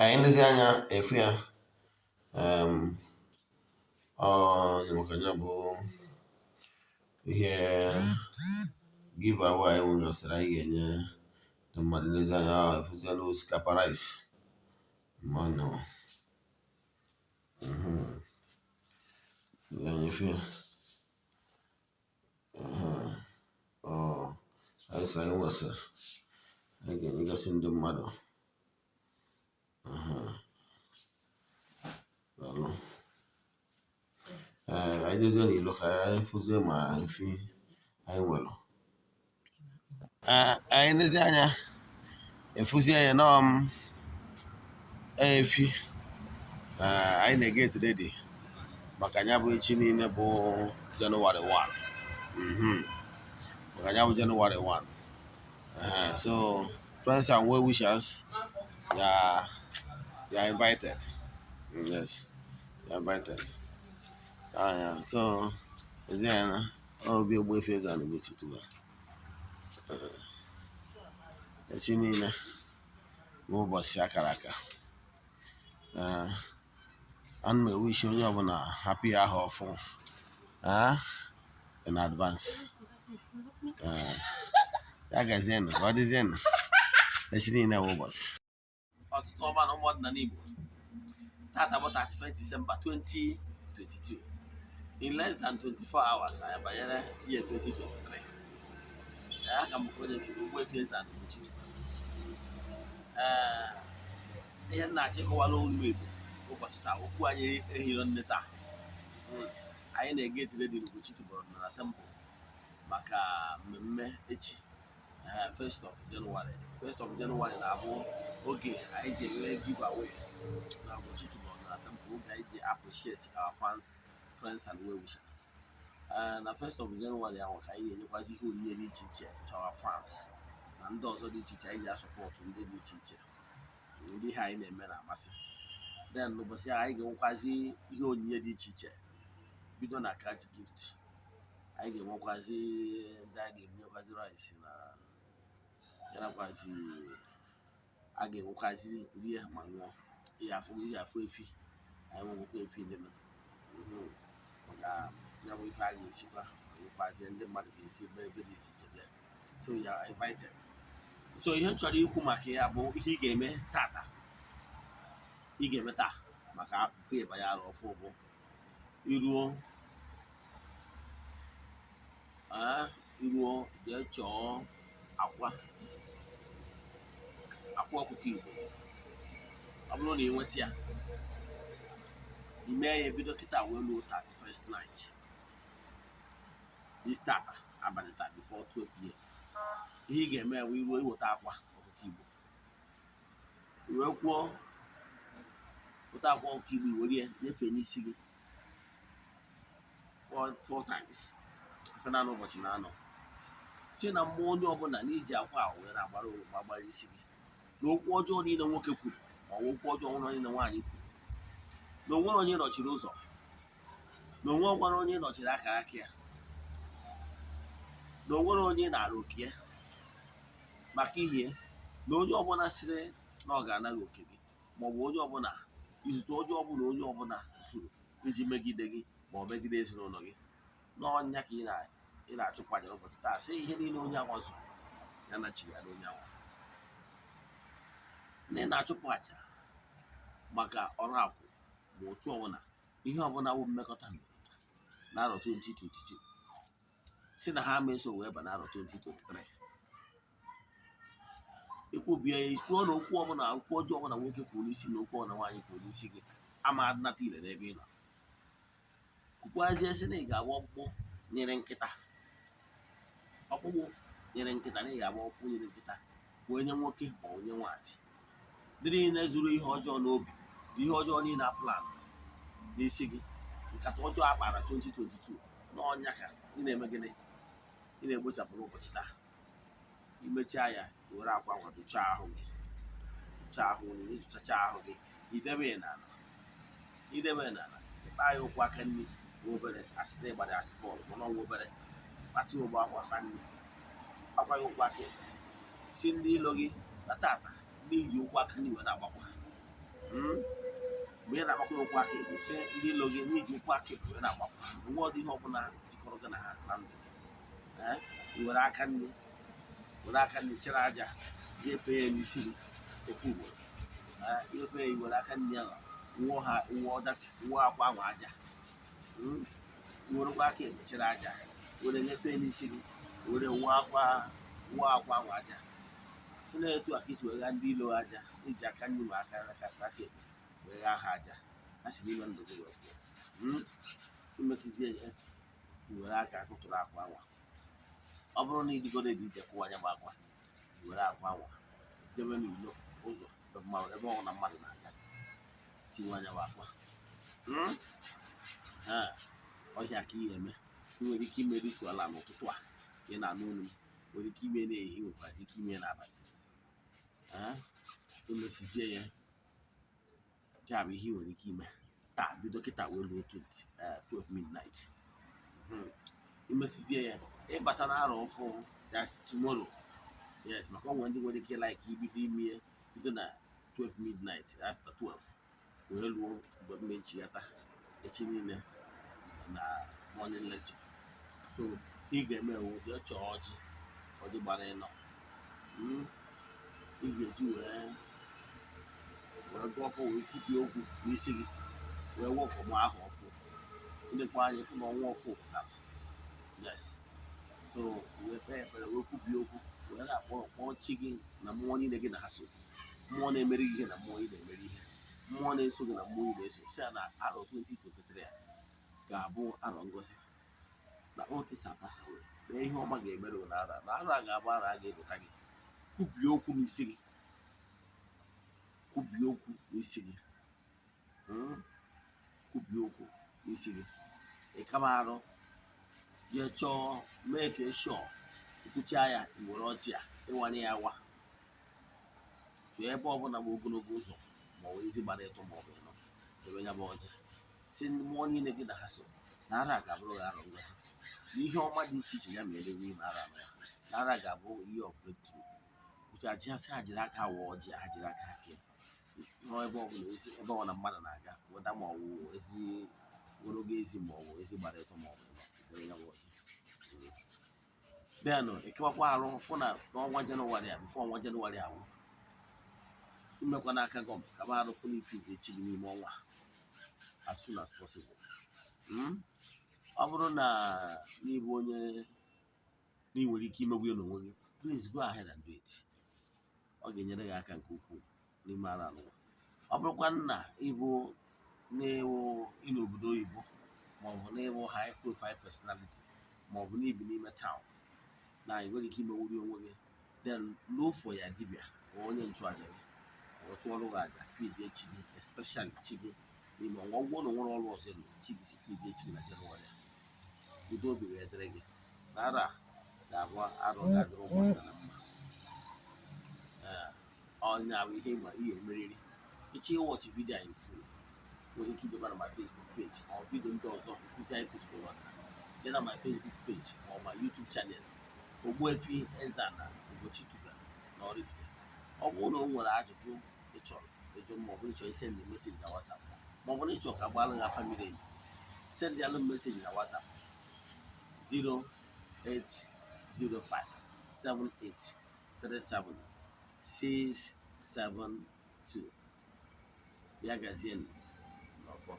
anyị nlezi anya efu ya nyemaka bụ ihe giveaway anyị nwegasịrị anyị ga-enye ndị mmadụ nlezi anya efuziela osikapa rice mmanụ anyị efu ya anyị sị anyị nwesịrị anyị ga-enyegasị ndị mmadụ anyị jezie n'ilo ka anyị fụzie ma efi anyị nwere anyị nezi anya efuzie ya nọ efi anyị na-egeti ready maka anya bụ echi niile bụ January 1 maka anya bụ January 1 so friends and well wishers you are invited. Yes, you are invited. Yeah. So Eze-Ana, be Ogbuefi Eze-Ana Ugochi too. Echi niile bụ ụbọchị akara aka. Ana m wish onye ọbụla happy ahụ ọfụ in advance. Ya gazienụ, ọ dịzienụ. Echi niile bụ ụbọchị. Ọtụtụ ọma na ụmụ ọdịnala Igbo. Tata bụ 31st December 2022. In less than 24 hours, I abanyere year 2023. Aka m onye nke Ogbuefi Eze-Ana Ugochi. Ihe na-achịkọwala olu Igbo ụbọchị taa okwu anyị ehiro nne taa. Anyị na-egeti ready n'Ugochi tubelu na temple maka mmemme echi 1st of January. 1st of January na-abụ oge anyị ji enwe giveaway na Ugochi tubelu na temple, oge anyị ji appreciate our fans, friends and well wishers. Na 1st of January ahụ ka anyị ga-enyekwazi ihe onyinye dị iche iche to our fans na ndị ọzọ dị iche iche anyị ji asọpọtụ ndị dị iche iche ndị ha anyị na-eme na-amasị. Then n'ụbọchị ahụ anyị ga-enwekwazi ihe onyinye dị iche iche bido na card gift. Anyị ga-enwekwazi ndị a ga-enyekwazi rice na yanakwazi a ga-enwekwazi rie ma ṅụọ. Ị ga-afụ efi, anyị nwekwa efi ndị maka ya bụ ife a ga-esikwa nwekwazi ndị mmadụ ga-esi ebe dị iche iche bịa. So you are invited. So ihe m chọrọ ikwu maka ya bụ ihe ị ga-eme tata. Ị ga-eme taa maka mfe ịbanye arụ ọfụ bụ iruo jee chọọ akwa ọkụkọ Igbo. Ọ bụrụ na ị nweta ya, ime ya ebido kịta wee luo 31st night. This tata abalị taa before 12 p.m. Ihe ị ga-eme bụ iruo iweta akwa ọkụkọ Igbo. Iwee kwuo weta akwa ọkụkọ Igbo, iwere ya nyefee n'isi gị 4 times. Ife na ụbọchị na-anọ si na mmụọ onye ọbụla na iji akwa ahụ were agbara isi gị na okwu ọjọọ niile nwoke kwuru ma ọ bụ okwu ọjọọ niile nwaanyị kwuru, na onwere onye nọchiri ụzọ, na onwe gwara onye nọchiri akara aka ya, na onwere onye na-ara oke ya maka ihe, na onye ọbụla sịrị na ọ ga-anaghị oke gị, ma ọ bụ onye ọbụla izute ọjọọ ọbụla onye ọbụla zuru iji megide gị ma ọ megide ezinụlọ gị, n'ọnya ka ị na-achụpụ aja n'ụbọchị taa. Sị ihe niile onye agwa zuru ya na chi ya na onye agwa. Ndị na-achụpụ aja maka ọrụ akwụ ma otu ọbụla ihe ọbụla bụ mmekọta na arọ 2022 si na ha meso wee ba na arọ 2023. Ikwubie ya ikwuo na okwu ọbụla, okwu ọjọọ ọbụla nwoke kwuru n'isi na okwu ọbụla nwaanyị kwuru n'isi gị ama adịnata ile n'ebe ị nọ. Kwukwazie sị na ị ga-agba ọkpụkpụ nyere nkịta. Ọkpụkpụ nyere nkịta na ị ga-agba ọkpụkpụ nyere nkịta bụ onye nwoke ma onye nwaanyị ndị niile zuru ihe ọjọọ n'obi, ihe ọjọọ niile a plan n'isi gị, nkata ọjọọ akpara 2022 n'ọnya ka ị na-eme gịnị, ị na-egbochapụrụ ụbọchị taa. Imechaa ya, were akwa nwa dụchaa ahụ gị, izuchacha ahụ gị, idebe n'ala, ịkpa ya ụkwụ aka nri obere asị na ịgbara asị bọọlụ mana ọnwa obere kpatị ụgbọ akwa aka nri, akwa ya ụkwụ aka ekpe si ndị ilo gị na tata n'ihi ụkwụ aka nri wee na-agbakwa mgbe ị na-agbakwa okwu aka ekpe si ndị ilo gị n'iji okwu aka ekpe wee na-agbakwa nwa ọdị ihe ọbụla jikọrọ gị na ha na ndụ gị were aka nne chere aja ga-efe ya n'isi gị ofu ugboro efe ya were aka nne ya nwa ọdachi nwa akwa ahụ aja werekwa aka ekpe chere aja were nyefe n'isi gị were nwa akwa ahụ aja si na-etu aka isi wegha ndị ilo aja iji aka nne ma aka ekpe wee gha ha aja ha si n'ime ndụ gị wee pụọ imesizie ya were aka tụtụrụ akwa anwa ọ bụrụ na ịdịgoro ije kwụwa anya bụ akwa were akwa anwa jebe n'ilo ụzọ ebe ọ na mmadụ na-aga tinye anya bụ akwa ọhịa ka ihe eme ị nwere ike ime ritual a n'ụtụtụ a ị na-anụ olu nwere ike ime n'ehihie nwekwazị ike ime n'abalị imesizie ya nke a bụ ihe ị nwere ike ime taa bido kịta wee ruo 12 midnight imesizie ya ịbata na arọ ọfụ that's tomorrow yes maka onwe ndị nwere ike like ibido ime bido na 12 midnight after 12 wee ruo mgbe mmechiyata echi niile na morning lecture so ị ga-eme oje chọọ ọjị gbara ịnọ ị ga-eji wee gụọ ọfọ wee kwupie okwu n'isi gị wee wepụ ma ahụ ọfụ ndekwa anya fụ na ọnwa ọfụ pụtara yes so wee kpee ekpere wee kwupie okwu wee na-akpọ chi gị na mmụọ niile gị na ha so mmụọ na-emeri ihe na mmụọ ị na-emeri ihe mmụọ na-eso gị na mmụọ ị na-eso si ya na arọ 2023 a ga-abụ arọ ngozi na otisa apasawe na ihe ọma ga-emere na arọ a ga-abụ arọ a ga-edota gị kwupie okwu n'isi gị kwupie okwu n'isi gị ịkaba arụ je chọọ mee ka shọọ kwucha ya were ọjị a ịwanye ya wa chụọ ebe ọbụla bụ ogologo ụzọ ma ọ bụ ezi gbara ịtọ ma ọ bụ ịnọ ebe ya bụ ọjị si mmụọ niile gị na ha so na ara ga-abụrụ gị arọ ngozi na ihe ọma dị iche iche ya mere n'ime ara ya na ara ga-abụ ihe ọbụla uche aji asị ha jiri aka wụọ ọjị ha jiri aka kee ebe ọbụla ebe ọbụla mmadụ na-aga weda ma ọ bụ ezi ogologo ezi ma ọ bụ ezi gbara ịtọ ma ọ bụ ịnọ ya bụ ọjị denụ ekewakwa arụ fụ na n'ọnwa Jenụwarị a bifo ọnwa Jenụwarị awụ imekwa n'aka gọm kaba arụ fụ n'ife ga-echi gị n'ime ọnwa as soon as possible ọ bụrụ na n'ịbụ onye na ị nwere ike imegbu ya n'onwe gị please go ahead and do it ọ ga-enyere gị aka nke ukwuu n'ime ara anụwa ọ bụrụkwa na ịbụ n'obodo oyibo maọbụ n'ịbụ high profile personality maọbụ n'ibi n'ime town na ị nwere ike imewuri onwe gị then look for ya dibịa ma onye nchụaja gị ọ chụọrụ gị aja fidie chi gị especially chi gị n'ime ọnwa ụgwọ na nwere ọrụ ọzọ chi gị si fidie chi gị na Jenụwarị udo obi wee dịrị gị na ara ga-abụ arọ ga-adịrị ụmụaka na mma ọnya bụ ihe ma ihe emeriri ịchọ ịwọchị vidio anyị furu nwere ike ideba na my Facebook page ma ọ vidio ndị ọzọ nkụzi anyị kụzigoro dị na my Facebook page ma ọ ma YouTube channel Ogbuefi Eze-Ana Ugochi tubelu na oraifite ọ bụrụ na o nwere ajụjụ ịchọrọ ịjụ ma ọ bụrụ ịchọrọ isend meseji na WhatsApp ma ọ bụrụ ịchọrọ ka gbalụ ha family enyi send alụ meseji na WhatsApp 08057837672 ya gazie n'ọfọ